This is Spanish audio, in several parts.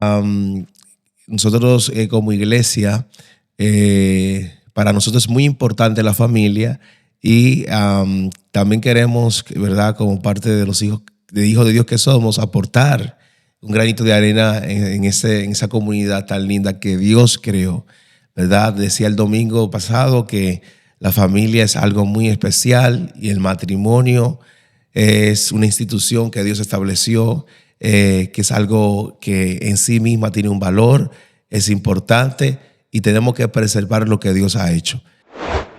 Um, Nosotros como iglesia, para nosotros es muy importante la familia y también queremos, ¿verdad? Como parte de los hijos de Dios que somos, aportar un granito de arena en esa comunidad tan linda que Dios creó, ¿verdad? Decía el domingo pasado que la familia es algo muy especial y el matrimonio es una institución que Dios estableció, que es algo que en sí misma tiene un valor, es importante y tenemos que preservar lo que Dios ha hecho.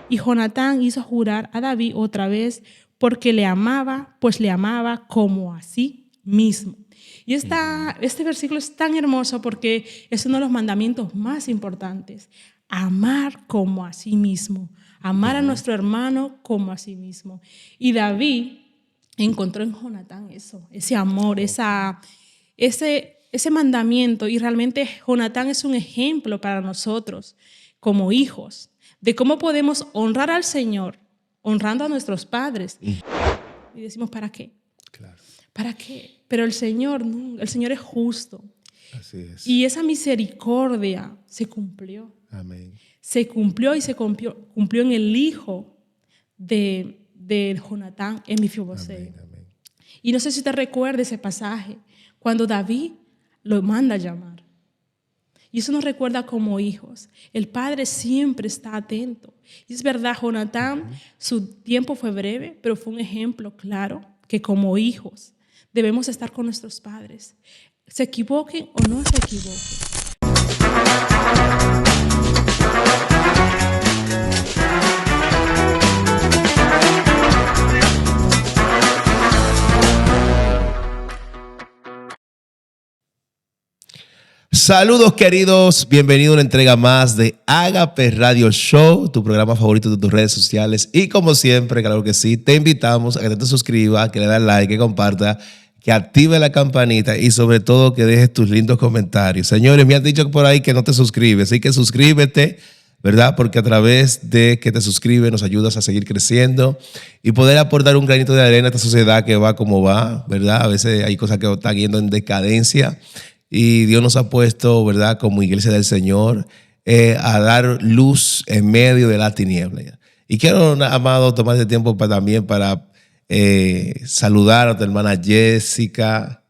Y Jonatán hizo jurar a David otra vez porque le amaba, pues le amaba como a sí mismo. Y este versículo es tan hermoso porque es uno de los mandamientos más importantes. Amar como a sí mismo. Amar a nuestro hermano como a sí mismo. Y David encontró en Jonatán eso, ese amor, ese mandamiento. Y realmente Jonatán es un ejemplo para nosotros como hijos de cómo podemos honrar al Señor honrando a nuestros padres. Y decimos, ¿para qué? Claro. ¿Para qué? Pero el Señor es justo. Así es. Y esa misericordia se cumplió. Amén. Se cumplió y se cumplió en el hijo de Jonatán, en Mefiboseth. Amén. Y no sé si te recuerda ese pasaje, cuando David lo manda a llamar. Y eso nos recuerda como hijos. El padre siempre está atento. Y es verdad, Jonatán, su tiempo fue breve, pero fue un ejemplo claro que como hijos debemos estar con nuestros padres. Se equivoquen o no se equivoquen. Saludos queridos, bienvenido a una entrega más de Agape Radio Show, tu programa favorito de tus redes sociales. Y como siempre, claro que sí, te invitamos a que te suscribas, que le das like, que compartas, que active la campanita y sobre todo que dejes tus lindos comentarios. Señores, me han dicho por ahí que no te suscribes, así que suscríbete, ¿verdad? Porque a través de que te suscribes nos ayudas a seguir creciendo y poder aportar un granito de arena a esta sociedad que va como va, ¿verdad? A veces hay cosas que están yendo en decadencia. Y Dios nos ha puesto, ¿verdad?, como iglesia del Señor, a dar luz en medio de la tiniebla. Y quiero, amado, tomar este tiempo también para saludar a tu hermana Jessica.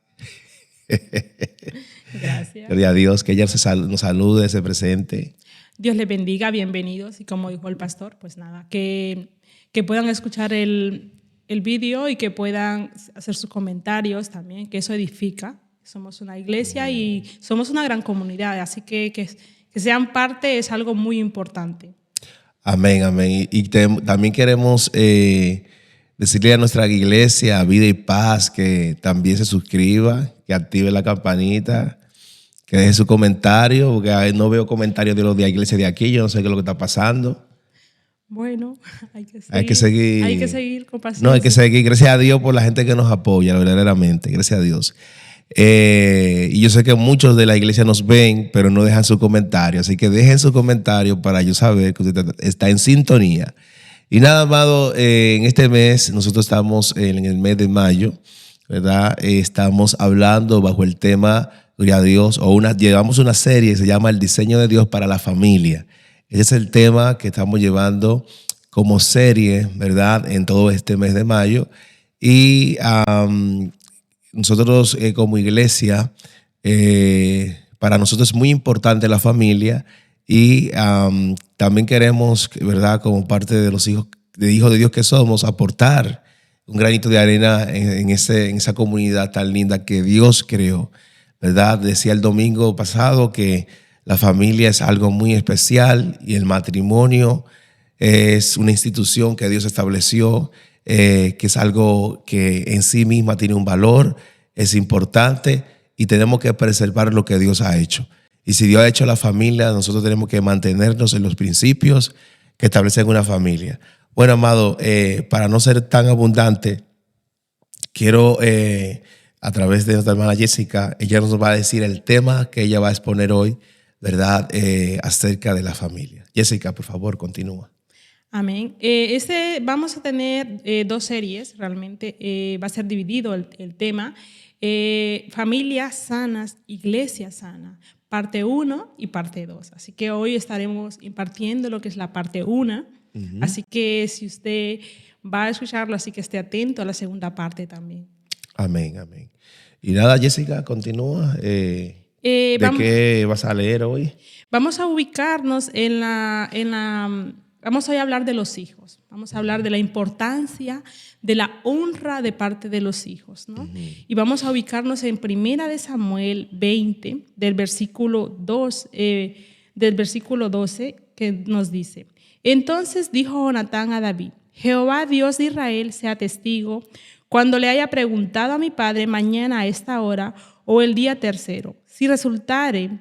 Gracias. Gloria a Dios, que ella nos salude, se presente. Dios les bendiga, bienvenidos. Y como dijo el pastor, pues nada, que puedan escuchar el vídeo y que puedan hacer sus comentarios también, que eso edifica. Somos una iglesia y somos una gran comunidad, así que sean parte es algo muy importante. Amén, amén. Y también queremos decirle a nuestra iglesia, Vida y Paz, que también se suscriba, que active la campanita, que deje su comentario, porque no veo comentarios de los de la iglesia de aquí, yo no sé qué es lo que está pasando. Bueno, hay que seguir. Hay que seguir con paciencia. No, hay que seguir. Gracias a Dios por la gente que nos apoya, verdaderamente. Gracias a Dios. Y yo sé que muchos de la iglesia nos ven, pero no dejan su comentario. Así que dejen su comentario para yo saber que usted está en sintonía. Y nada, amado, en este mes, nosotros estamos en el mes de mayo, ¿verdad? Estamos hablando bajo el tema, gloria a Dios, llevamos una serie que se llama El diseño de Dios para la familia. Ese es el tema que estamos llevando como serie, ¿verdad? En todo este mes de mayo. Y nosotros como iglesia, para nosotros es muy importante la familia y también queremos, ¿verdad?, como parte de los hijos de Dios que somos, aportar un granito de arena en esa comunidad tan linda que Dios creó, ¿verdad? Decía el domingo pasado que la familia es algo muy especial y el matrimonio es una institución que Dios estableció, que es algo que en sí misma tiene un valor, es importante y tenemos que preservar lo que Dios ha hecho. Y si Dios ha hecho la familia, nosotros tenemos que mantenernos en los principios que establecen una familia. Bueno, amado, para no ser tan abundante, quiero, a través de nuestra hermana Jessica, ella nos va a decir el tema que ella va a exponer hoy, ¿verdad?, acerca de la familia. Jessica, por favor, continúa. Amén. Vamos a tener dos series, realmente va a ser dividido el tema. Familias sanas, iglesia sana, parte 1 y parte 2. Así que hoy estaremos impartiendo lo que es la parte 1. Así que si usted va a escucharlo, así que esté atento a la segunda parte también. Amén, amén. Y nada, Jessica, continúa. ¿De qué vas a leer hoy? Vamos a ubicarnos vamos hoy a hablar de los hijos. Vamos a hablar de la importancia de la honra de parte de los hijos, ¿no? Y vamos a ubicarnos en 1 Samuel 20, del versículo 12, que nos dice: Entonces dijo Jonatán a David: Jehová, Dios de Israel, sea testigo cuando le haya preguntado a mi padre mañana a esta hora o el día tercero, si resultare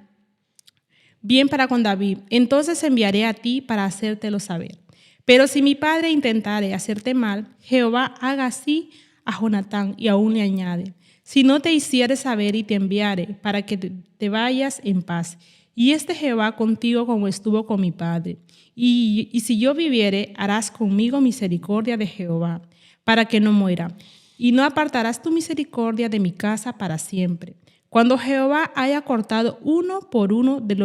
bien para con David, entonces enviaré a ti para hacértelo saber. Pero si mi padre intentare hacerte mal, Jehová haga así a Jonatán, y aún le añade: si no te hiciere saber y te enviare para que te vayas en paz, y Jehová contigo como estuvo con mi padre. Y si yo viviere, harás conmigo misericordia de Jehová, para que no muera, y no apartarás tu misericordia de mi casa para siempre. Cuando Jehová haya cortado uno por uno de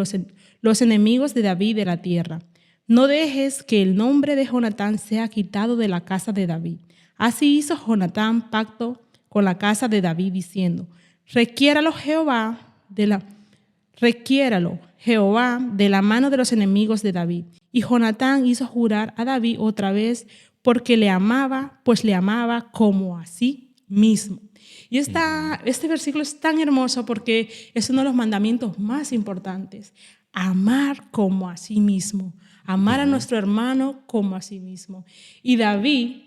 los enemigos de David de la tierra, no dejes que el nombre de Jonatán sea quitado de la casa de David. Así hizo Jonatán pacto con la casa de David, diciendo: requiéralo Jehová de la mano de los enemigos de David. Y Jonatán hizo jurar a David otra vez, porque le amaba, pues le amaba como a sí mismo. Y este versículo es tan hermoso porque es uno de los mandamientos más importantes: amar como a sí mismo, amar a nuestro hermano como a sí mismo. Y David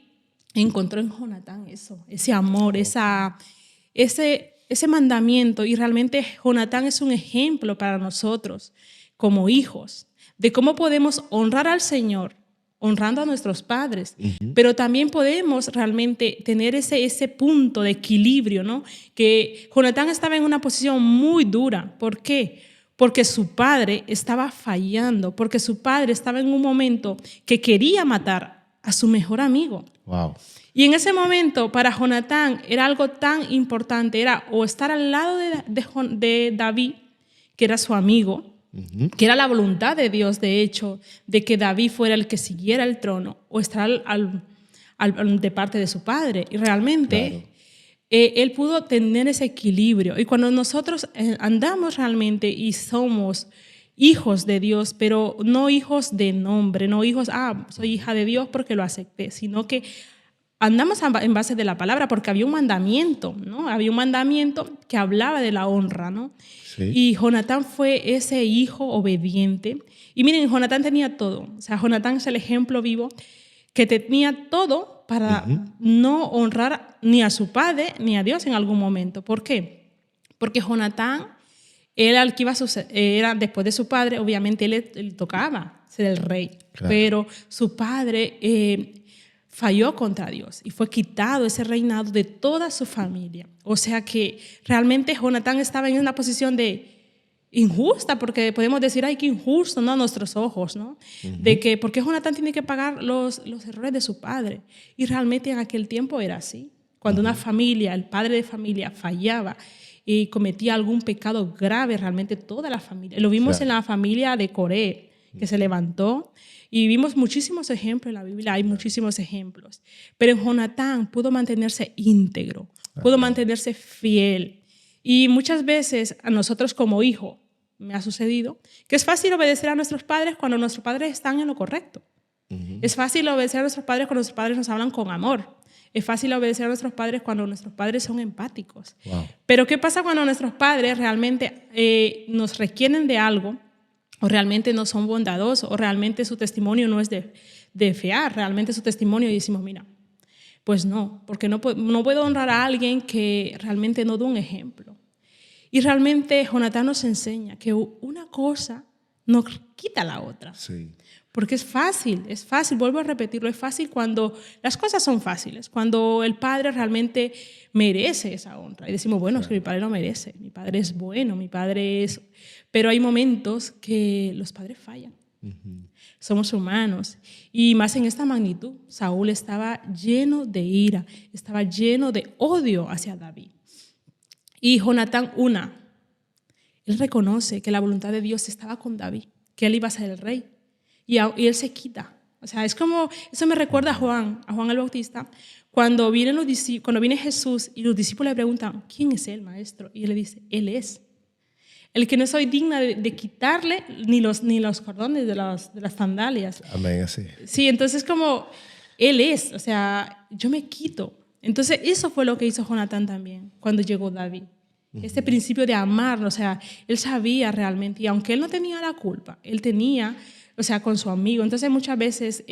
encontró en Jonatán ese amor, ese mandamiento, y realmente Jonatán es un ejemplo para nosotros como hijos de cómo podemos honrar al Señor honrando a nuestros padres, pero también podemos realmente tener ese punto de equilibrio, ¿no? Que Jonatán estaba en una posición muy dura. ¿Por qué? Porque su padre estaba fallando, porque su padre estaba en un momento que quería matar a su mejor amigo. Wow. Y en ese momento, para Jonatán, era algo tan importante, era o estar al lado de David, que era su amigo, que era la voluntad de Dios, de hecho, de que David fuera el que siguiera el trono, o estar de parte de su padre. Y realmente, claro, él pudo tener ese equilibrio. Y cuando nosotros andamos realmente y somos hijos de Dios, pero no hijos de nombre, no hijos, soy hija de Dios porque lo acepté, sino que andamos en base de la palabra, porque había un mandamiento, ¿no? Había un mandamiento que hablaba de la honra, ¿no? Sí. Y Jonatán fue ese hijo obediente. Y miren, Jonatán tenía todo. O sea, Jonatán es el ejemplo vivo que tenía todo para no honrar ni a su padre ni a Dios en algún momento. ¿Por qué? Porque Jonatán era el que iba a suceder, era después de su padre, obviamente él tocaba ser el rey, claro, pero su padre falló contra Dios y fue quitado ese reinado de toda su familia. O sea que realmente Jonatán estaba en una posición de injusta, porque podemos decir, ay, qué injusto, ¿no? A nuestros ojos, ¿no? De que, ¿por qué Jonatán tiene que pagar los errores de su padre? Y realmente en aquel tiempo era así. Cuando una familia, el padre de familia fallaba y cometía algún pecado grave, realmente toda la familia. Lo vimos, claro, en la familia de Coré, que se levantó. Y vimos muchísimos ejemplos en la Biblia, hay muchísimos ejemplos. Pero en Jonatán pudo mantenerse íntegro, pudo mantenerse fiel. Y muchas veces a nosotros como hijos, me ha sucedido, que es fácil obedecer a nuestros padres cuando nuestros padres están en lo correcto. Es fácil obedecer a nuestros padres cuando nuestros padres nos hablan con amor. Es fácil obedecer a nuestros padres cuando nuestros padres son empáticos. Wow. Pero ¿qué pasa cuando nuestros padres realmente nos requieren de algo, o realmente no son bondadosos, o realmente su testimonio no es de fiar, realmente su testimonio, y decimos, mira, pues no, porque no puedo honrar a alguien que realmente no da un ejemplo? Y realmente Jonatán nos enseña que una cosa no quita la otra. Sí. Porque es fácil, vuelvo a repetirlo, es fácil cuando las cosas son fáciles, cuando el padre realmente merece esa honra. Y decimos, bueno, es que mi padre lo merece, mi padre es bueno, mi padre es... Pero hay momentos que los padres fallan. Somos humanos. Y más en esta magnitud, Saúl estaba lleno de ira, estaba lleno de odio hacia David. Y Jonatán, él reconoce que la voluntad de Dios estaba con David, que él iba a ser el rey. Y él se quita. O sea, es como, eso me recuerda a Juan el Bautista, cuando viene Jesús y los discípulos le preguntan, ¿quién es él, maestro? Y él le dice, él es. El que no soy digna de quitarle ni los cordones de las sandalias. Amén, así. Sí, entonces como él es, o sea, yo me quito. Entonces eso fue lo que hizo Jonatán también cuando llegó David. Este principio de amarlo, o sea, él sabía realmente, y aunque él no tenía la culpa, él tenía, o sea, con su amigo. Entonces muchas veces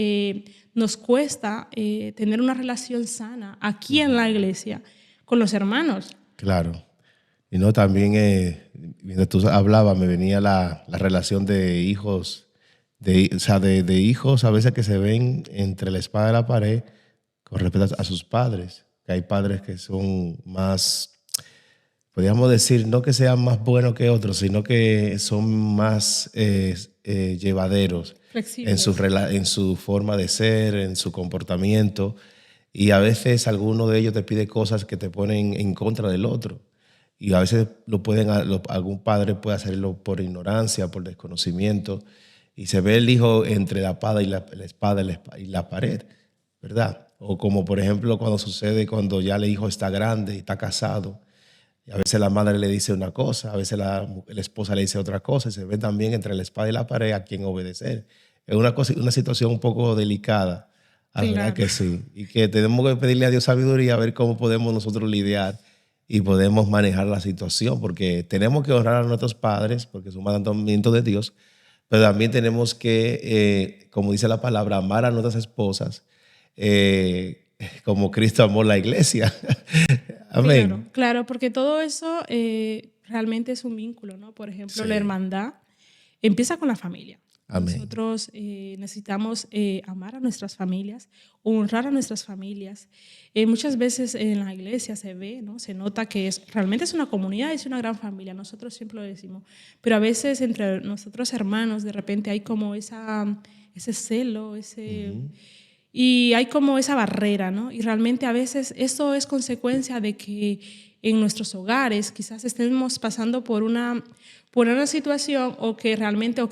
nos cuesta tener una relación sana aquí en la iglesia con los hermanos. Claro. Y no, también, mientras tú hablabas, me venía la relación de hijos, o sea, de hijos a veces que se ven entre la espada y la pared con respecto a sus padres. Que hay padres que son más, podríamos decir, no que sean más buenos que otros, sino que son más llevaderos en su forma de ser, en su comportamiento. Y a veces alguno de ellos te pide cosas que te ponen en contra del otro. Y a veces algún padre puede hacerlo por ignorancia, por desconocimiento, y se ve el hijo entre la espada y la pared, ¿verdad? O como por ejemplo cuando sucede cuando ya el hijo está grande y está casado, y a veces la madre le dice una cosa, a veces la esposa le dice otra cosa, y se ve también entre la espada y la pared a quién obedecer. Es una situación un poco delicada, la verdad que sí, y que tenemos que pedirle a Dios sabiduría a ver cómo podemos nosotros lidiar y podemos manejar la situación, porque tenemos que honrar a nuestros padres, porque es un mandamiento de Dios, pero también tenemos que, como dice la palabra, amar a nuestras esposas como Cristo amó la iglesia. Amén. Claro, claro, porque todo eso realmente es un vínculo, ¿no? Por ejemplo, Sí. la hermandad empieza con la familia. Amén. Nosotros necesitamos amar a nuestras familias, honrar a nuestras familias. Muchas veces en la iglesia se ve, ¿no? Se nota que realmente es una comunidad, es una gran familia. Nosotros siempre lo decimos. Pero a veces entre nosotros hermanos de repente hay como ese celo, y hay como esa barrera, ¿no? Y realmente a veces eso es consecuencia de que en nuestros hogares quizás estemos pasando por una situación o que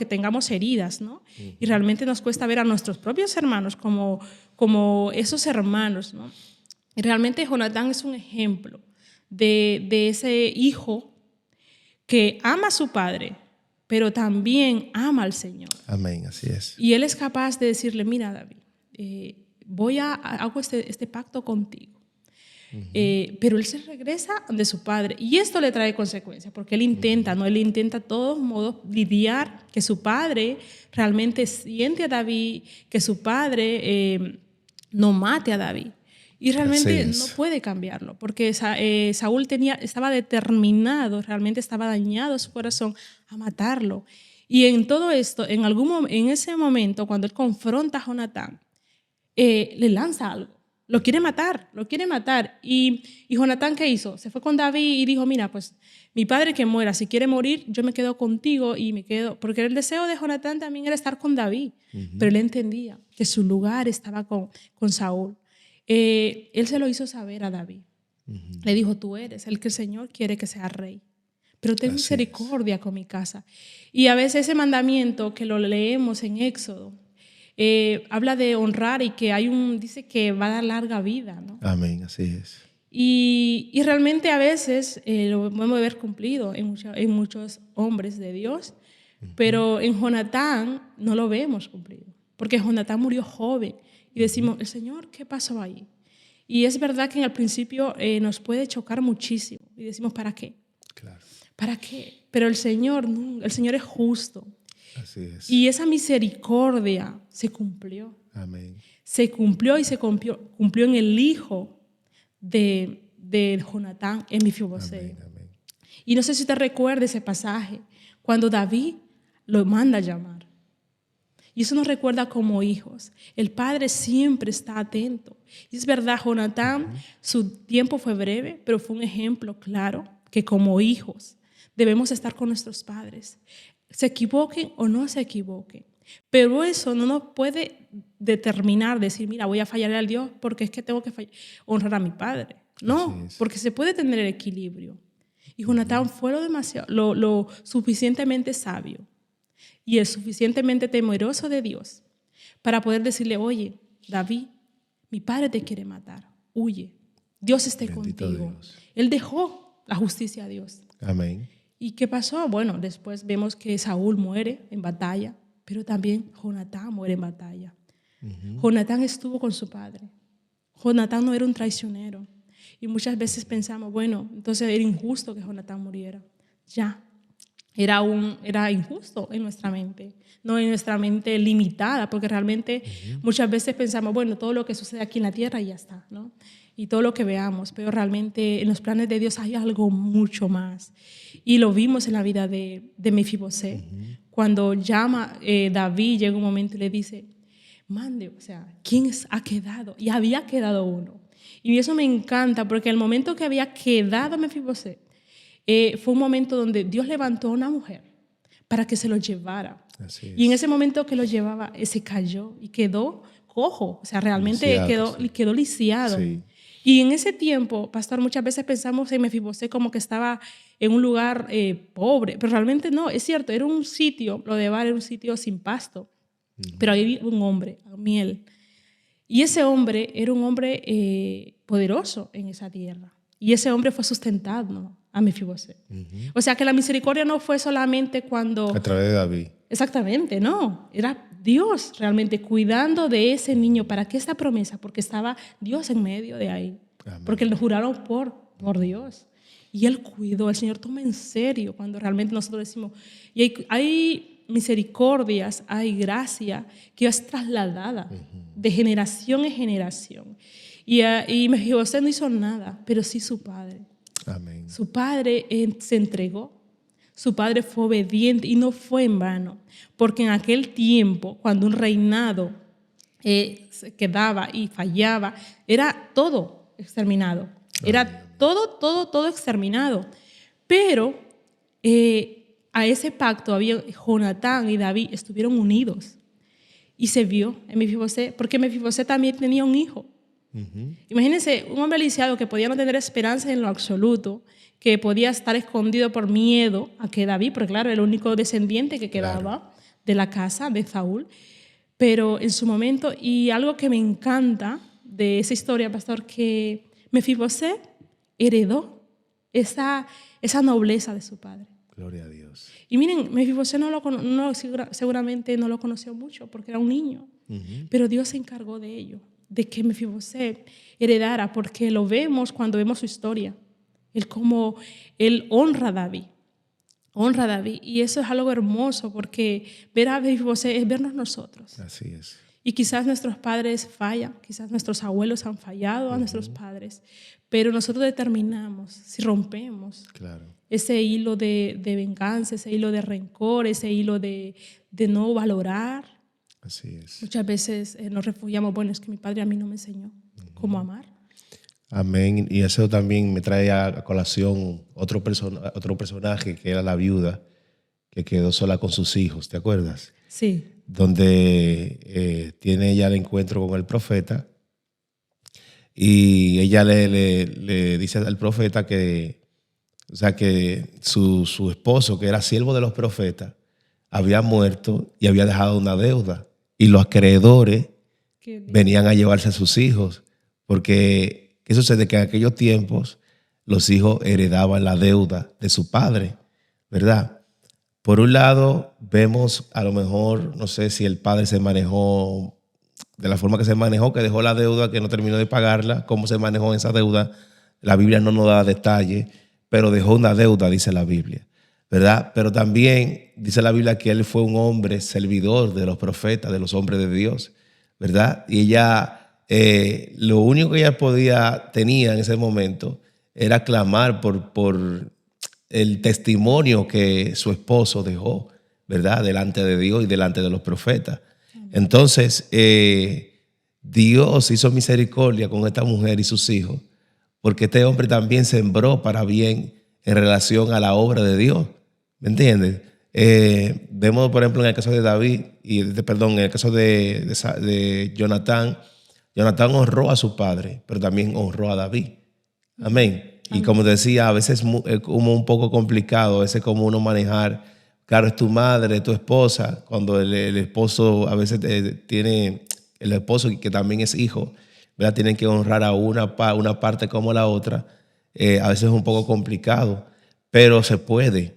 tengamos heridas, ¿no? Y realmente nos cuesta ver a nuestros propios hermanos como esos hermanos, ¿no? Y realmente Jonatán es un ejemplo de ese hijo que ama a su padre, pero también ama al Señor. Amén, así es. Y él es capaz de decirle, mira, David, hago este pacto contigo. Pero él se regresa de su padre y esto le trae consecuencias porque él intenta, ¿no? Él intenta de todos modos lidiar que su padre realmente siente a David, que su padre no mate a David. Y realmente no puede cambiarlo porque Saúl estaba determinado, realmente estaba dañado su corazón a matarlo. Y en todo esto, en ese momento, cuando él confronta a Jonatán, le lanza algo. Lo quiere matar. Y Jonatán, ¿qué hizo? Se fue con David y dijo, mira, pues mi padre que muera, si quiere morir, yo me quedo contigo y me quedo. Porque el deseo de Jonatán también era estar con David, pero él entendía que su lugar estaba con Saúl. Él se lo hizo saber a David. Le dijo, tú eres el que el Señor quiere que sea rey, pero ten misericordia con mi casa. Y a veces ese mandamiento que lo leemos en Éxodo, habla de honrar y que dice que va a dar larga vida, ¿no? Amén, así es. Y realmente a veces lo podemos ver cumplido en muchos hombres de Dios, pero en Jonatán no lo vemos cumplido, porque Jonatán murió joven y decimos, el Señor, ¿qué pasó ahí? Y es verdad que en el principio nos puede chocar muchísimo y decimos, ¿para qué? Claro. ¿Para qué? Pero el Señor es justo. Así es. Y esa misericordia se cumplió. Amén. Se cumplió y se cumplió en el hijo de Jonatán, en Mefiboset. Amén. Y no sé si te recuerdas ese pasaje, cuando David lo manda a llamar. Y eso nos recuerda como hijos. El padre siempre está atento. Y es verdad, Jonatán, su tiempo fue breve, pero fue un ejemplo claro que como hijos debemos estar con nuestros padres. Se equivoquen o no se equivoquen. Pero eso no nos puede determinar, decir, mira, voy a fallarle al Dios porque es que tengo que honrar a mi padre. No, porque se puede tener el equilibrio. Y Jonatán fue lo suficientemente sabio y el suficientemente temeroso de Dios para poder decirle, oye, David, mi padre te quiere matar, huye, Dios esté Bendito contigo. Dios. Él dejó la justicia a Dios. Amén. ¿Y qué pasó? Bueno, después vemos que Saúl muere en batalla, pero también Jonatán muere en batalla. Jonatán estuvo con su padre. Jonatán no era un traicionero. Y muchas veces pensamos, bueno, entonces era injusto que Jonatán muriera. Ya, era injusto en nuestra mente, no en nuestra mente limitada, porque realmente muchas veces pensamos, bueno, todo lo que sucede aquí en la tierra y ya está, ¿no? Y todo lo que veamos, pero realmente en los planes de Dios hay algo mucho más. Y lo vimos en la vida de Mefiboset. Cuando llama David, llega un momento y le dice, mande, o sea, ¿quién ha quedado? Y había quedado uno. Y eso me encanta, porque el momento que había quedado Mefiboset, fue un momento donde Dios levantó a una mujer para que se lo llevara. Así es. Y en ese momento que lo llevaba, se cayó y quedó cojo, o sea, realmente Lisiado, quedó lisiado. Sí. Y en ese tiempo, pastor, muchas veces pensamos en Mefiboset como que estaba en un lugar pobre, pero realmente no, es cierto, era un sitio, lo de Bar era un sitio sin pasto, pero ahí había un hombre, miel. Y ese hombre era un hombre poderoso en esa tierra. Y ese hombre fue sustentado a Mefiboset. O sea que la misericordia no fue solamente cuando... A través de David. Exactamente, no. Era Dios realmente cuidando de ese niño para que esta promesa, porque estaba Dios en medio de ahí. Amén. Porque lo juraron por Dios. Y Él cuidó, el Señor toma en serio cuando realmente nosotros decimos... Y hay misericordias, hay gracia que es trasladada de generación en generación. Y Mefiboset no hizo nada, pero sí su padre. Amén. Su padre se entregó, su padre fue obediente y no fue en vano, porque en aquel tiempo, cuando un reinado se quedaba y fallaba, era todo exterminado, era todo exterminado. Pero a ese pacto Jonatán y David estuvieron unidos y se vio en Mefiboset, porque Mefiboset también tenía un hijo. Imagínense un hombre lisiado que podía no tener esperanza en lo absoluto, que podía estar escondido por miedo a que David, porque claro, era el único descendiente que quedaba de la casa de Saúl, pero en su momento, y algo que me encanta de esa historia, pastor, que Mefiboset heredó esa nobleza de su padre. Gloria a Dios. Y miren, Mefiboset seguramente no lo conoció mucho porque era un niño, pero Dios se encargó de ello, de que Mefiboset heredara, porque lo vemos cuando vemos su historia. Él honra a David. Y eso es algo hermoso, porque ver a Mefiboset es vernos nosotros. Así es. Y quizás nuestros padres fallan, quizás nuestros abuelos han fallado a nuestros padres, pero nosotros determinamos si rompemos ese hilo de venganza, ese hilo de rencor, ese hilo de no valorar. Así es. Muchas veces nos refugiamos, bueno, es que mi padre a mí no me enseñó cómo amar. Amén. Y eso también me trae a colación otro personaje que era la viuda que quedó sola con sus hijos, ¿te acuerdas? Sí. Donde tiene ella el encuentro con el profeta y ella le dice al profeta que, o sea, que su esposo, que era siervo de los profetas, había muerto y había dejado una deuda. Y los acreedores venían a llevarse a sus hijos, porque ¿qué sucede? Que en aquellos tiempos los hijos heredaban la deuda de su padre, ¿verdad? Por un lado, vemos a lo mejor, no sé si el padre se manejó de la forma que se manejó, que dejó la deuda, que no terminó de pagarla, cómo se manejó esa deuda. La Biblia no nos da detalle, pero dejó una deuda, dice la Biblia, ¿verdad? Pero también dice la Biblia que él fue un hombre servidor de los profetas, de los hombres de Dios, ¿verdad? Y ella, lo único que ella tenía en ese momento era clamar por el testimonio que su esposo dejó, ¿verdad? Delante de Dios y delante de los profetas. Entonces, Dios hizo misericordia con esta mujer y sus hijos, porque este hombre también sembró para bien en relación a la obra de Dios. ¿Me entiendes? Vemos, por ejemplo, en el caso de David, en el caso de Jonatán. Jonatán honró a su padre, pero también honró a David. Amén. Y como te decía, a veces es como un poco complicado, a veces como uno manejar, claro, es tu madre, tu esposa, cuando el esposo a veces tiene, el esposo que también es hijo, ¿verdad? Tienen que honrar a una parte como la otra. A veces es un poco complicado, pero se puede,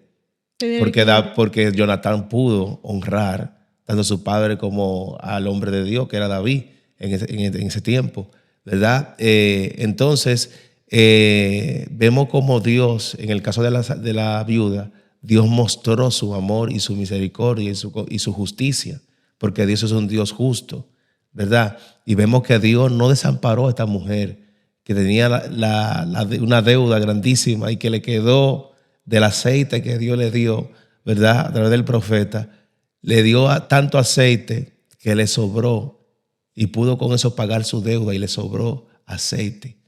Se debe que... porque Jonatán pudo honrar tanto a su padre como al hombre de Dios, que era David, en ese tiempo, ¿verdad? Entonces, vemos como Dios, en el caso de la viuda, Dios mostró su amor y su misericordia y su justicia, porque Dios es un Dios justo, ¿verdad? Y vemos que Dios no desamparó a esta mujer que tenía una deuda grandísima y que le quedó del aceite que Dios le dio, ¿verdad? A través del profeta, le dio tanto aceite que le sobró y pudo con eso pagar su deuda y le sobró aceite.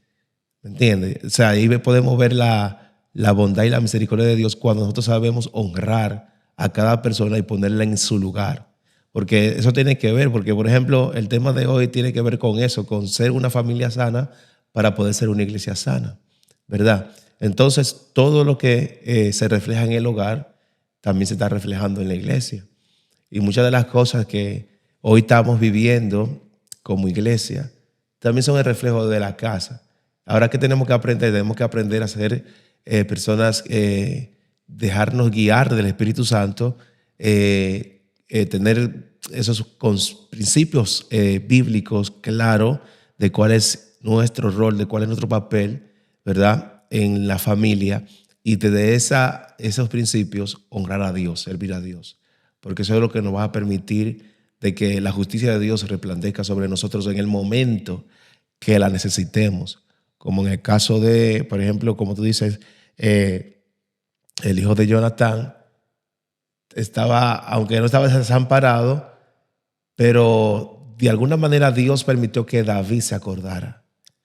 ¿Me entiendes? O sea, ahí podemos ver la bondad y la misericordia de Dios cuando nosotros sabemos honrar a cada persona y ponerla en su lugar. Porque eso tiene que ver, porque por ejemplo, el tema de hoy tiene que ver con eso, con ser una familia sana para poder ser una iglesia sana, ¿verdad? Entonces, todo lo que se refleja en el hogar también se está reflejando en la iglesia. Y muchas de las cosas que hoy estamos viviendo como iglesia también son el reflejo de la casa. Ahora, ¿qué tenemos que aprender? Tenemos que aprender a ser personas, dejarnos guiar del Espíritu Santo, tener esos principios bíblicos claros de cuál es nuestro rol, de cuál es nuestro papel, ¿verdad?, en la familia, y desde esos principios honrar a Dios, servir a Dios, porque eso es lo que nos va a permitir de que la justicia de Dios resplandezca sobre nosotros en el momento que la necesitemos, como en el caso de, por ejemplo, como tú dices, el hijo de Jonatán estaba, aunque no estaba desamparado, pero de alguna manera Dios permitió que David se acordara.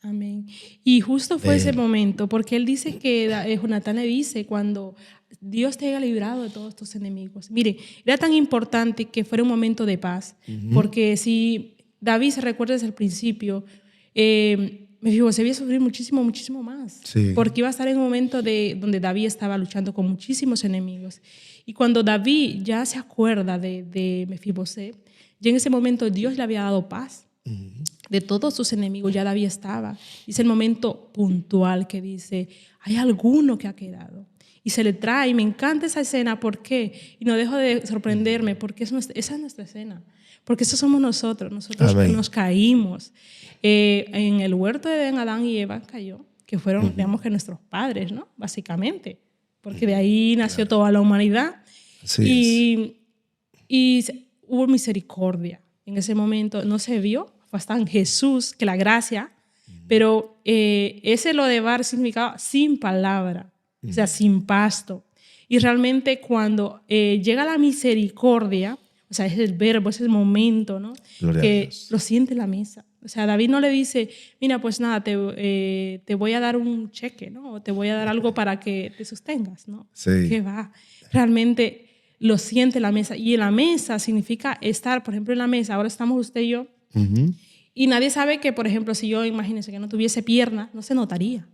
Amén. Y justo fue ese momento, porque él dice que, Jonatán le dice, cuando Dios te haya librado de todos tus enemigos. Mire, era tan importante que fuera un momento de paz, porque si David se recuerda desde el principio, se iba a sufrir muchísimo, muchísimo más, Sí. porque iba a estar en un momento donde David estaba luchando con muchísimos enemigos. Y cuando David ya se acuerda de Mefiboset, ya en ese momento Dios le había dado paz. De todos sus enemigos ya David estaba. Y es el momento puntual que dice, hay alguno que ha quedado. Y se le trae, y me encanta esa escena, ¿por qué? Y no dejo de sorprenderme, porque esa es nuestra escena. Porque eso somos nosotros Amén. nos caímos. En el huerto de Edén, Adán y Eva cayó, que fueron, digamos que nuestros padres, ¿no? Básicamente. Porque de ahí nació toda la humanidad. Así y hubo misericordia. En ese momento no se vio, fue hasta en Jesús que la gracia, pero ese lo de bar significaba sin palabra, o sea, sin pasto. Y realmente cuando llega la misericordia, o sea, es el verbo, es el momento, ¿no? Gloria Que lo siente en la mesa. O sea, David no le dice, mira, pues nada, te voy a dar un cheque, ¿no? O te voy a dar algo para que te sostengas, ¿no? Sí. ¿Qué va? Realmente lo siente en la mesa. Y en la mesa significa estar, por ejemplo, en la mesa, ahora estamos usted y yo, y nadie sabe que, por ejemplo, si yo, imagínense que no tuviese pierna, no se notaría,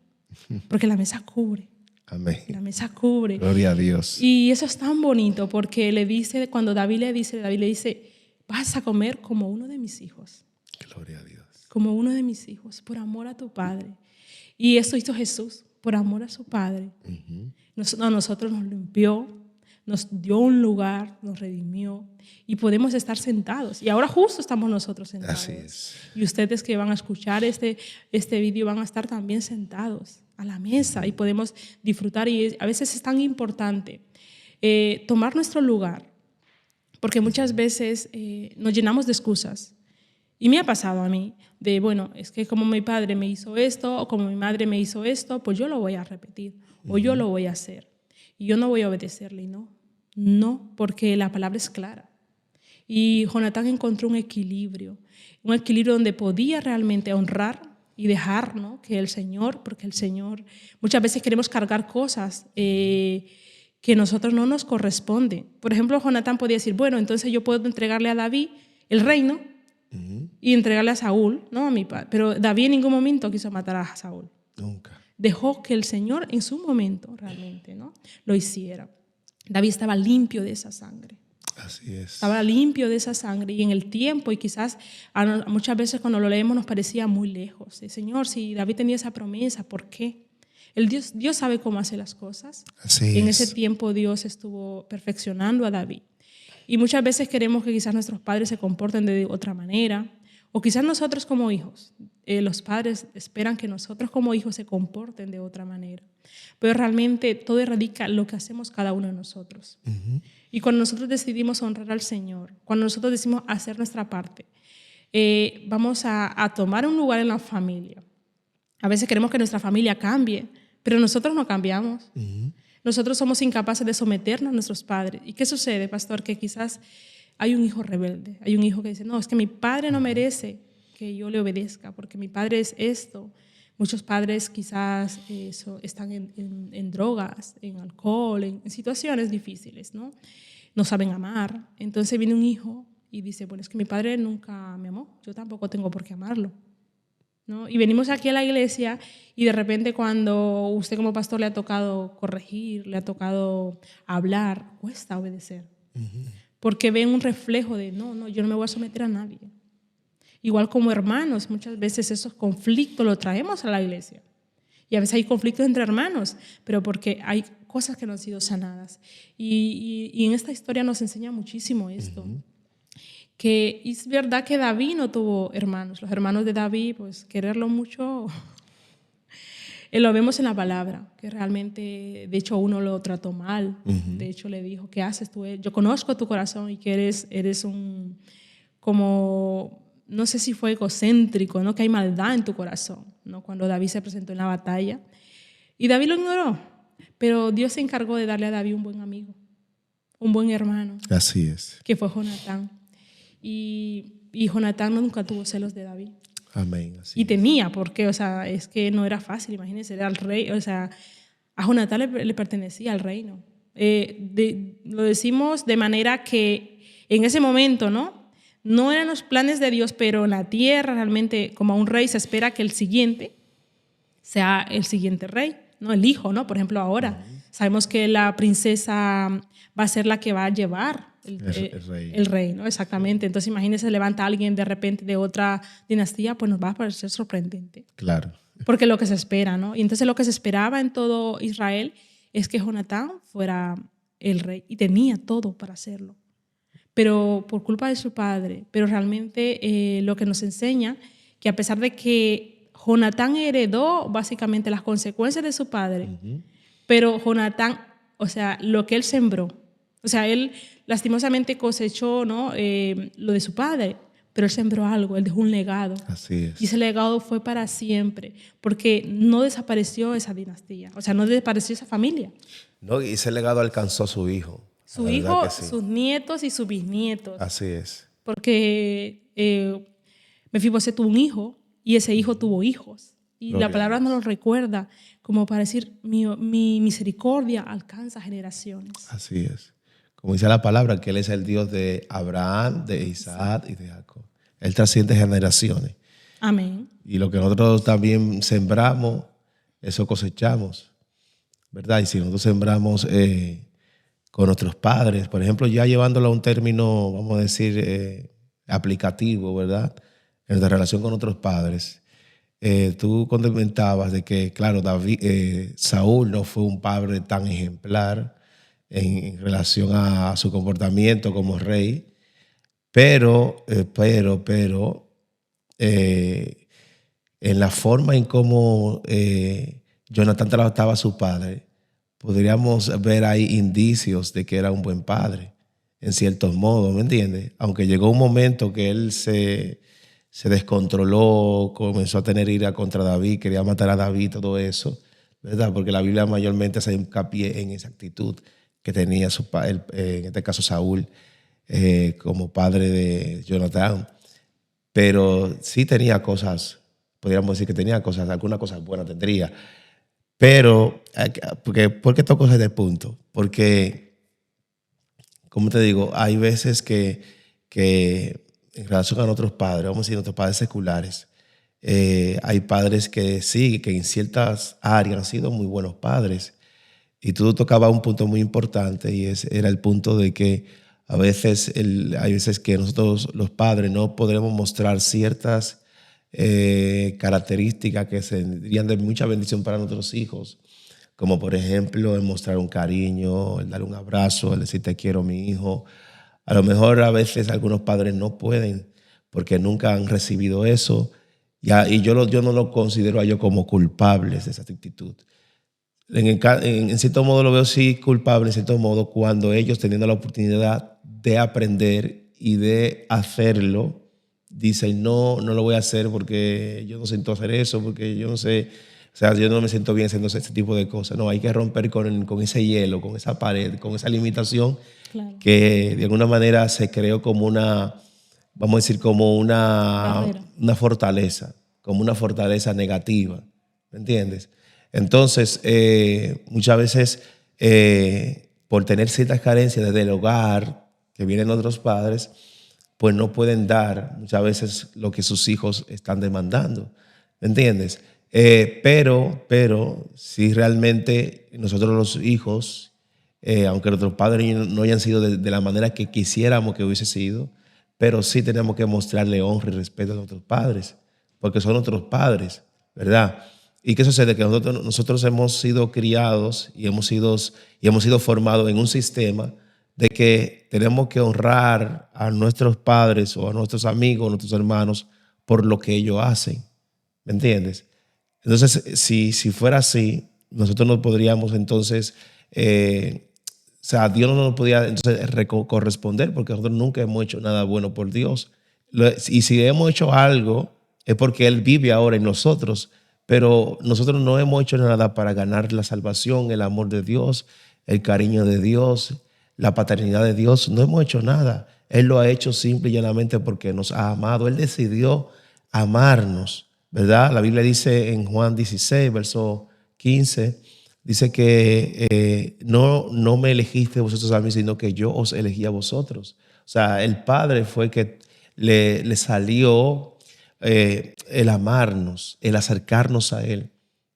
porque la mesa cubre. Amén. La mesa cubre. Gloria a Dios. Y eso es tan bonito, porque le dice, cuando David le dice, vas a comer como uno de mis hijos. Gloria a Dios. Como uno de mis hijos, por amor a tu Padre. Y eso hizo Jesús, por amor a su Padre. A nosotros nos limpió, nos dio un lugar, nos redimió y podemos estar sentados. Y ahora justo estamos nosotros sentados. Así es. Y ustedes que van a escuchar este vídeo van a estar también sentados a la mesa y podemos disfrutar. Y a veces es tan importante tomar nuestro lugar, porque muchas veces nos llenamos de excusas. Y me ha pasado a mí de, bueno, es que como mi padre me hizo esto o como mi madre me hizo esto, pues yo lo voy a repetir o yo lo voy a hacer. Y yo no voy a obedecerle, no, porque la palabra es clara. Y Jonatán encontró un equilibrio donde podía realmente honrar y dejar, ¿no?, que el Señor, porque el Señor, muchas veces queremos cargar cosas que nosotros no nos corresponden. Por ejemplo, Jonatán podía decir, bueno, entonces yo puedo entregarle a David el reino y entregarle a Saúl, ¿no?, a mi padre. Pero David en ningún momento quiso matar a Saúl. Nunca. dejó que el Señor en su momento realmente, ¿no?, lo hiciera. David estaba limpio de esa sangre. Así es. Estaba limpio de esa sangre y en el tiempo, y quizás muchas veces cuando lo leemos nos parecía muy lejos. Señor, si David tenía esa promesa, ¿por qué? Dios sabe cómo hace las cosas. Así En es. ese tiempo Dios estuvo perfeccionando a David. Y muchas veces queremos que quizás nuestros padres se comporten de otra manera, o quizás nosotros como hijos. Los padres esperan que nosotros como hijos se comporten de otra manera. Pero realmente todo radica en lo que hacemos cada uno de nosotros. Y cuando nosotros decidimos honrar al Señor, cuando nosotros decidimos hacer nuestra parte, vamos a tomar un lugar en la familia. A veces queremos que nuestra familia cambie, pero nosotros no cambiamos. Nosotros somos incapaces de someternos a nuestros padres. ¿Y qué sucede, pastor? Que quizás hay un hijo rebelde, hay un hijo que dice, no, es que mi padre no merece que yo le obedezca, porque mi padre es esto. Muchos padres quizás están en drogas, en alcohol, en situaciones difíciles, ¿no? No saben amar. Entonces viene un hijo y dice, bueno, es que mi padre nunca me amó, yo tampoco tengo por qué amarlo, ¿no? Y venimos aquí a la iglesia y de repente cuando usted como pastor le ha tocado corregir, le ha tocado hablar, cuesta obedecer. Porque ven un reflejo de, no, yo no me voy a someter a nadie. Igual como hermanos, muchas veces esos conflictos los traemos a la iglesia. Y a veces hay conflictos entre hermanos, pero porque hay cosas que no han sido sanadas. Y en esta historia nos enseña muchísimo esto. Que es verdad que David no tuvo hermanos. Los hermanos de David, pues quererlo mucho, lo vemos en la palabra, que realmente, de hecho, uno lo trató mal. De hecho, le dijo, ¿qué haces tú? Yo conozco tu corazón y que eres un, como, no sé si fue egocéntrico, ¿no?, que hay maldad en tu corazón, ¿no?, cuando David se presentó en la batalla. Y David lo ignoró, pero Dios se encargó de darle a David un buen amigo, un buen hermano. Así es. Que fue Jonatán. Y Jonatán nunca tuvo celos de David. Amén. Así y temía, porque, o sea, es que no era fácil, imagínense, era el rey, o sea, a Jonatán le pertenecía al reino. Lo decimos de manera que en ese momento, no eran los planes de Dios, pero en la tierra realmente, como a un rey se espera que el siguiente sea el siguiente rey, ¿no?, el hijo, ¿no? Por ejemplo, ahora sabemos que la princesa va a ser la que va a llevar el rey, ¿no? Exactamente. Entonces, imagínense, levanta a alguien de repente de otra dinastía, pues nos va a parecer sorprendente. Claro. Porque lo que se espera, ¿no? Y entonces lo que se esperaba en todo Israel es que Jonatán fuera el rey y tenía todo para hacerlo. Pero por culpa de su padre, pero realmente lo que nos enseña que a pesar de que Jonatán heredó básicamente las consecuencias de su padre, pero Jonatán, o sea, lo que él sembró, o sea, él lastimosamente cosechó, ¿no?, lo de su padre, pero él sembró algo, él dejó un legado. Así es. Y ese legado fue para siempre, porque no desapareció esa dinastía, o sea, no desapareció esa familia. No, y ese legado alcanzó a su hijo. Su hijo, sí, sus nietos y sus bisnietos. Así es. Porque Mefiboset tuvo un hijo y ese hijo tuvo hijos. Y la palabra nos lo recuerda como para decir, mi misericordia alcanza generaciones. Así es. Como dice la palabra, que Él es el Dios de Abraham, de Isaac y de Jacob. Él trasciende generaciones. Amén. Y lo que nosotros también sembramos, eso cosechamos, ¿verdad? Y si nosotros sembramos con nuestros padres, por ejemplo, ya llevándolo a un término, vamos a decir, aplicativo, ¿verdad? En nuestra relación con nuestros padres, tú comentabas de que, claro, Saúl no fue un padre tan ejemplar en relación a su comportamiento como rey, pero en la forma en cómo Jonatán trataba a su padre, podríamos ver ahí indicios de que era un buen padre, en cierto modo, ¿me entiendes? Aunque llegó un momento que él se descontroló, comenzó a tener ira contra David, quería matar a David, todo eso, ¿verdad? Porque la Biblia mayormente hace hincapié en esa actitud que tenía en este caso Saúl, como padre de Jonatán. Pero sí tenía cosas, podríamos decir que tenía cosas, algunas cosas buenas tendría. Pero, ¿por qué toco este punto? Porque, como te digo, hay veces que en relación a nuestros padres, vamos a decir, nuestros padres seculares, Hay padres que sí, que en ciertas áreas han sido muy buenos padres. Y tú tocabas un punto muy importante y era el punto de que hay veces que nosotros los padres no podremos mostrar ciertas características que serían de mucha bendición para nuestros hijos, como por ejemplo el mostrar un cariño, el dar un abrazo, el decir te quiero mi hijo. A lo mejor a veces algunos padres no pueden porque nunca han recibido eso y yo no lo considero a ellos como culpables de esa actitud. En cierto modo lo veo sí culpable, en cierto modo, cuando ellos teniendo la oportunidad de aprender y de hacerlo, dicen, no, no lo voy a hacer porque yo no siento hacer eso, porque yo no sé, o sea, yo no me siento bien haciendo ese tipo de cosas. No, hay que romper con ese hielo, con esa pared, con esa limitación Claro. que de alguna manera se creó como una, vamos a decir, como Barrera. una fortaleza, como una fortaleza negativa, ¿me entiendes? Entonces, muchas veces, por tener ciertas carencias desde el hogar que vienen otros padres, pues no pueden dar muchas veces lo que sus hijos están demandando, ¿me entiendes? Pero, si realmente nosotros los hijos, aunque nuestros padres no hayan sido de la manera que quisiéramos que hubiese sido, pero sí tenemos que mostrarle honra y respeto a nuestros padres, porque son nuestros padres, ¿verdad? ¿Y qué sucede? Que nosotros hemos sido criados y hemos sido formados en un sistema de que tenemos que honrar a nuestros padres o a nuestros amigos, a nuestros hermanos, por lo que ellos hacen. ¿Me entiendes? Entonces, si fuera así, nosotros no podríamos entonces, o sea, Dios no nos podía entonces corresponder porque nosotros nunca hemos hecho nada bueno por Dios. Y si hemos hecho algo, es porque Él vive ahora en nosotros, pero nosotros no hemos hecho nada para ganar la salvación, el amor de Dios, el cariño de Dios, la paternidad de Dios. No hemos hecho nada. Él lo ha hecho simple y llanamente porque nos ha amado. Él decidió amarnos, ¿verdad? La Biblia dice en Juan 16, verso 15, dice que no me elegiste vosotros a mí, sino que yo os elegí a vosotros. O sea, el Padre fue que le salió el amarnos, el acercarnos a Él.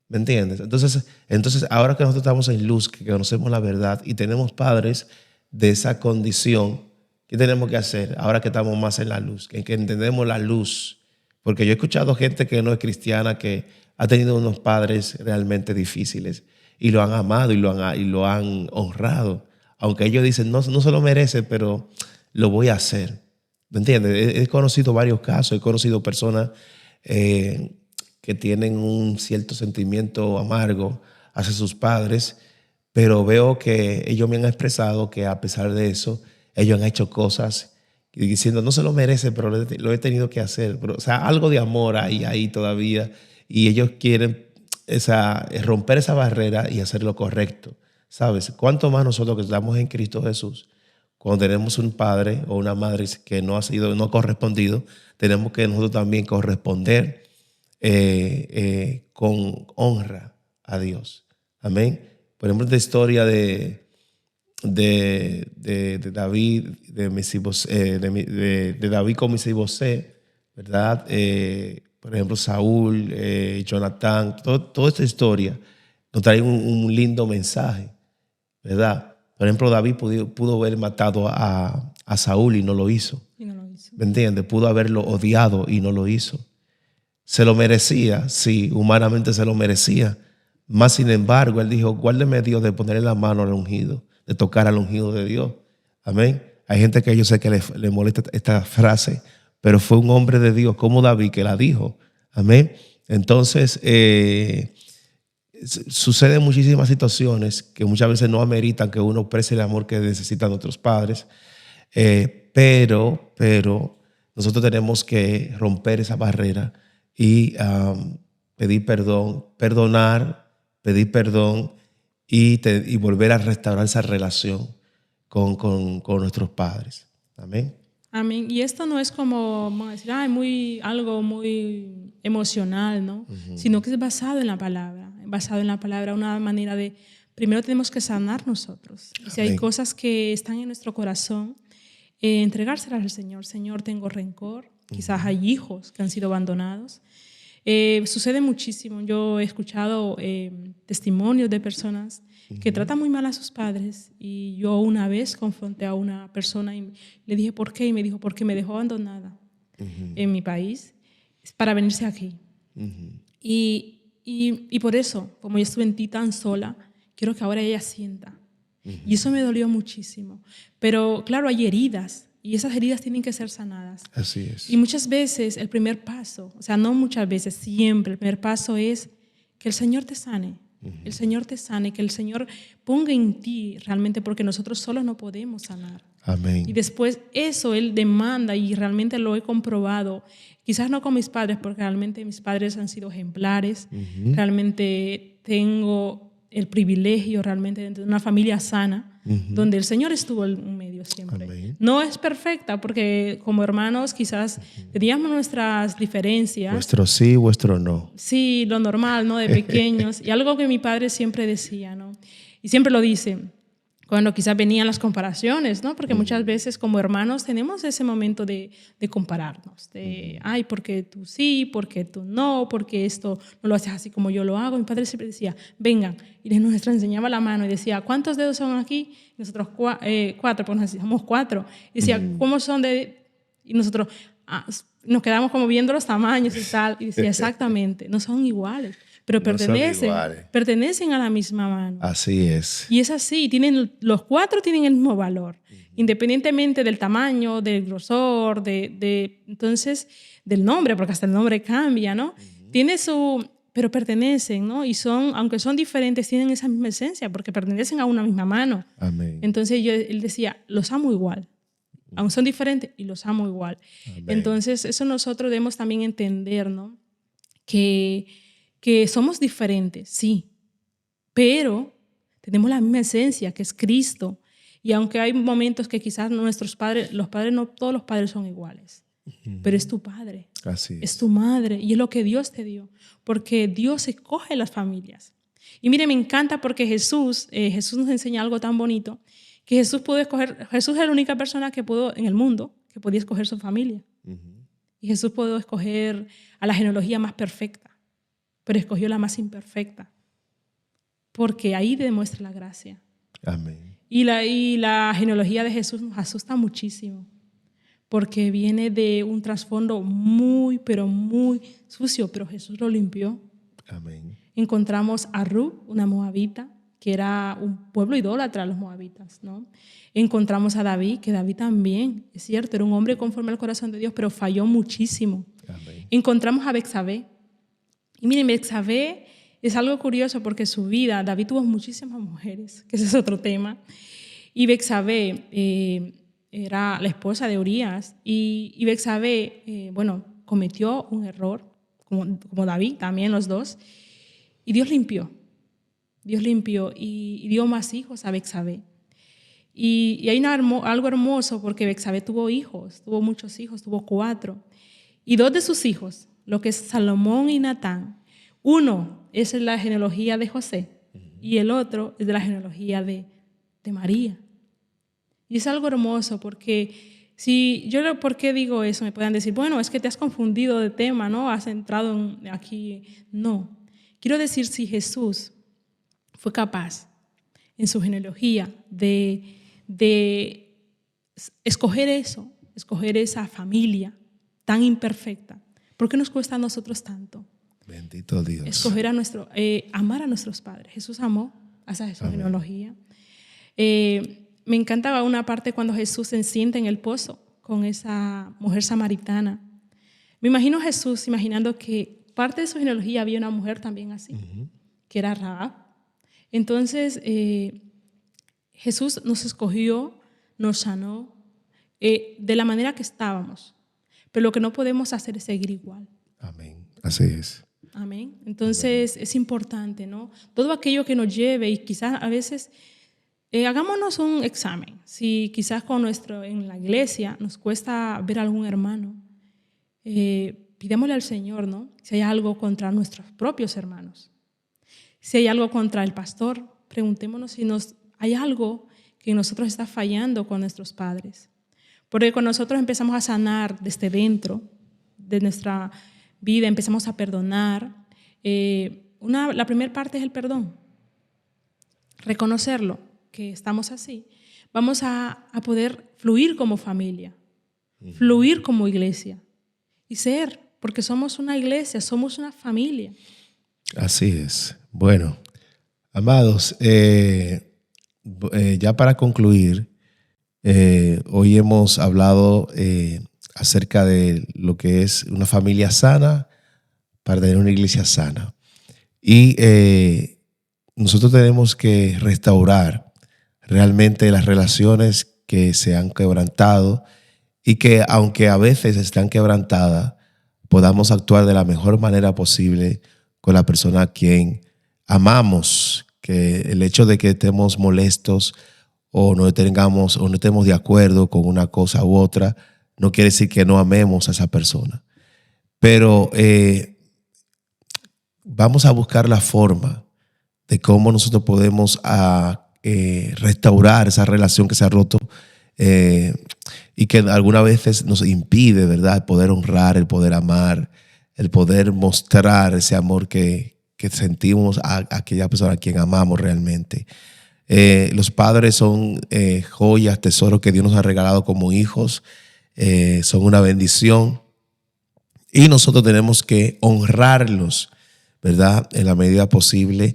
¿Me entiendes? Entonces, ahora que nosotros estamos en luz, que conocemos la verdad y tenemos padres de esa condición, ¿qué tenemos que hacer ahora que estamos más en la luz? Que entendemos la luz. Porque yo he escuchado gente que no es cristiana que ha tenido unos padres realmente difíciles y lo han amado y lo han honrado. Aunque ellos dicen, no, no se lo merece, pero lo voy a hacer. ¿Me entiendes? He conocido varios casos, he conocido personas que tienen un cierto sentimiento amargo hacia sus padres, pero veo que ellos me han expresado que a pesar de eso, ellos han hecho cosas y diciendo, no se lo merece, pero lo he tenido que hacer. Pero, o sea, algo de amor hay ahí todavía y ellos quieren romper esa barrera y hacer lo correcto. ¿Sabes? ¿Cuánto más nosotros que estamos en Cristo Jesús, cuando tenemos un padre o una madre que no ha correspondido, tenemos que nosotros también corresponder con honra a Dios? Amén. Por ejemplo, esta historia de David, de David con Mefibosé, ¿verdad? Por ejemplo, Saúl, Jonatán, toda esta historia nos trae un lindo mensaje, ¿verdad? Por ejemplo, David pudo haber matado a Saúl y no lo hizo. Y no lo hizo. ¿Me entiendes? Pudo haberlo odiado y no lo hizo. Se lo merecía, sí, humanamente se lo merecía. Más sin embargo, él dijo, guárdeme Dios de ponerle la mano al ungido, de tocar al ungido de Dios. Amén. Hay gente que yo sé que le molesta esta frase, pero fue un hombre de Dios como David que la dijo. Amén. Entonces, suceden muchísimas situaciones que muchas veces no ameritan que uno exprese el amor que necesitan nuestros padres, pero nosotros tenemos que romper esa barrera y pedir perdón, perdonar, pedir perdón y volver a restaurar esa relación con nuestros padres. Amén. Amén. Y esto no es como, vamos a decir, algo muy emocional, ¿no? Sino que es basado en la palabra. Basado en la palabra, una manera de, primero tenemos que sanar nosotros. Y si hay cosas que están en nuestro corazón, entregárselas al Señor. Señor, tengo rencor. Quizás hay hijos que han sido abandonados. Sucede muchísimo. Yo he escuchado testimonios de personas que tratan muy mal a sus padres, y yo una vez confronté a una persona y le dije ¿por qué? Y me dijo porque me dejó abandonada en mi país para venirse aquí. Y por eso, como yo estuve en ti tan sola, quiero que ahora ella sienta. Y eso me dolió muchísimo. Pero claro, hay heridas, y esas heridas tienen que ser sanadas. Así es. Y muchas veces el primer paso, o sea, no muchas veces, siempre el primer paso es que el Señor te sane. El Señor te sane, que el Señor ponga en ti realmente, porque nosotros solos no podemos sanar. Amén. Y después eso Él demanda, y realmente lo he comprobado, quizás no con mis padres, porque realmente mis padres han sido ejemplares, realmente tengo el privilegio realmente de una familia sana, donde el Señor estuvo en medio siempre. Amén. No es perfecta, porque como hermanos quizás teníamos nuestras diferencias. Vuestro sí, vuestro no. Sí, lo normal, ¿no? De pequeños. Y algo que mi padre siempre decía, ¿no? Y siempre lo dice, cuando quizás venían las comparaciones, ¿no? Porque muchas veces como hermanos tenemos ese momento de compararnos, de, ay, porque tú sí, porque tú no, porque esto no lo haces así como yo lo hago. Mi padre siempre decía, vengan, y nos enseñaba la mano y decía, ¿cuántos dedos son aquí? Y nosotros 4, pues nos decíamos 4. Y decía, ¿cómo son de...? Y nosotros nos quedamos como viendo los tamaños y tal, y decía, exactamente, no son iguales, pero pertenecen a la misma mano. Así es. Y es así, los 4 tienen el mismo valor, independientemente del tamaño, del grosor, entonces, del nombre, porque hasta el nombre cambia, ¿no? Pero pertenecen, ¿no? Y aunque son diferentes, tienen esa misma esencia, porque pertenecen a una misma mano. Amén. Entonces él decía, los amo igual. Aún son diferentes y los amo igual. Amén. Entonces, eso nosotros debemos también entender, ¿no? Que somos diferentes, sí, pero tenemos la misma esencia, que es Cristo. Y aunque hay momentos que quizás nuestros padres, no todos los padres son iguales, pero es tu padre, Así es tu madre, y es lo que Dios te dio, porque Dios escoge las familias. Y mire, me encanta porque Jesús nos enseña algo tan bonito, que Jesús es la única persona que pudo en el mundo que podía escoger su familia. Y Jesús pudo escoger a la genealogía más perfecta, pero escogió la más imperfecta, porque ahí demuestra la gracia. Amén. Y la genealogía de Jesús nos asusta muchísimo, porque viene de un trasfondo muy, pero muy sucio, pero Jesús lo limpió. Amén. Encontramos a Ruth, una moabita, que era un pueblo idólatra, los moabitas, ¿no? Encontramos a David, que David también, es cierto, era un hombre conforme al corazón de Dios, pero falló muchísimo. Amén. Encontramos a Betsabé. Y miren, Betsabé es algo curioso porque su vida, David tuvo muchísimas mujeres, que ese es otro tema. Y Betsabé era la esposa de Urías. Y Betsabé, cometió un error, como David, también los dos. Y Dios limpió y dio más hijos a Betsabé. Y hay algo hermoso porque Betsabé tuvo muchos hijos, tuvo 4. Y 2 de sus hijos, lo que es Salomón y Natán, uno es de la genealogía de José y el otro es de la genealogía de María. Y es algo hermoso porque ¿por qué digo eso? Me pueden decir, bueno, es que te has confundido de tema, ¿no? Has entrado aquí. No. Quiero decir, si Jesús fue capaz en su genealogía de escoger esa familia tan imperfecta, ¿por qué nos cuesta a nosotros tanto? Bendito Dios. Escoger amar a nuestros padres. Jesús amó a esa genealogía. Me encantaba una parte cuando Jesús se sienta en el pozo con esa mujer samaritana. Me imagino a Jesús imaginando que parte de su genealogía había una mujer también así, que era Rahab. Entonces, Jesús nos escogió, nos sanó de la manera que estábamos, pero lo que no podemos hacer es seguir igual. Amén. Así es. Amén. Entonces, es importante, ¿no? Todo aquello que nos lleve, y quizás a veces hagámonos un examen. Si quizás en la iglesia nos cuesta ver a algún hermano, pidémosle al Señor, ¿no? Si hay algo contra nuestros propios hermanos. Si hay algo contra el pastor, preguntémonos si hay algo que nosotros está fallando con nuestros padres. Porque cuando nosotros empezamos a sanar desde dentro de nuestra vida, empezamos a perdonar. La primera parte es el perdón. Reconocerlo, que estamos así. Vamos a poder fluir como familia, fluir como iglesia y ser, porque somos una iglesia, somos una familia. Así es. Bueno, amados, ya para concluir, hoy hemos hablado acerca de lo que es una familia sana para tener una iglesia sana. Y nosotros tenemos que restaurar realmente las relaciones que se han quebrantado y que, aunque a veces están quebrantadas, podamos actuar de la mejor manera posible con la persona a quien amamos. Que el hecho de que estemos molestos o no estemos de acuerdo con una cosa u otra no quiere decir que no amemos a esa persona. Pero vamos a buscar la forma de cómo nosotros podemos restaurar esa relación que se ha roto y que algunas veces nos impide, ¿verdad?, el poder honrar, el poder amar, el poder mostrar ese amor que sentimos a aquella persona a quien amamos realmente. Los padres son joyas, tesoros que Dios nos ha regalado como hijos, son una bendición y nosotros tenemos que honrarlos, ¿verdad?, en la medida posible,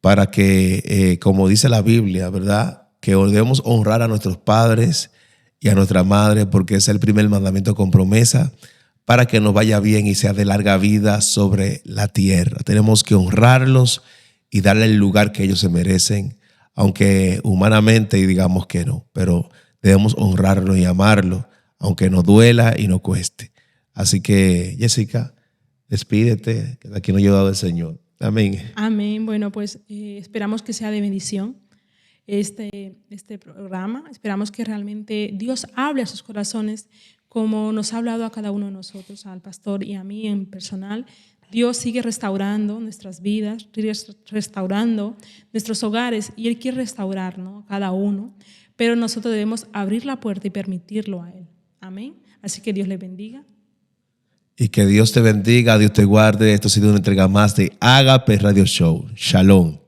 para que, como dice la Biblia, ¿verdad?, que debemos honrar a nuestros padres y a nuestra madre, porque es el primer mandamiento con promesa para que nos vaya bien y sea de larga vida sobre la tierra. Tenemos que honrarlos y darle el lugar que ellos se merecen, aunque humanamente digamos que no, pero debemos honrarlos y amarlos, aunque nos duela y nos cueste. Así que, Jessica, despídete, que de aquí nos ha ayudado el Señor. Amén. Amén. Bueno, pues esperamos que sea de bendición este programa. Esperamos que realmente Dios hable a sus corazones como nos ha hablado a cada uno de nosotros, al pastor y a mí en personal. Dios sigue restaurando nuestras vidas, restaurando nuestros hogares y Él quiere restaurar, ¿no?, cada uno, pero nosotros debemos abrir la puerta y permitirlo a Él. Amén. Así que Dios le bendiga. Y que Dios te bendiga, Dios te guarde. Esto ha sido una entrega más de Agape Radio Show. Shalom.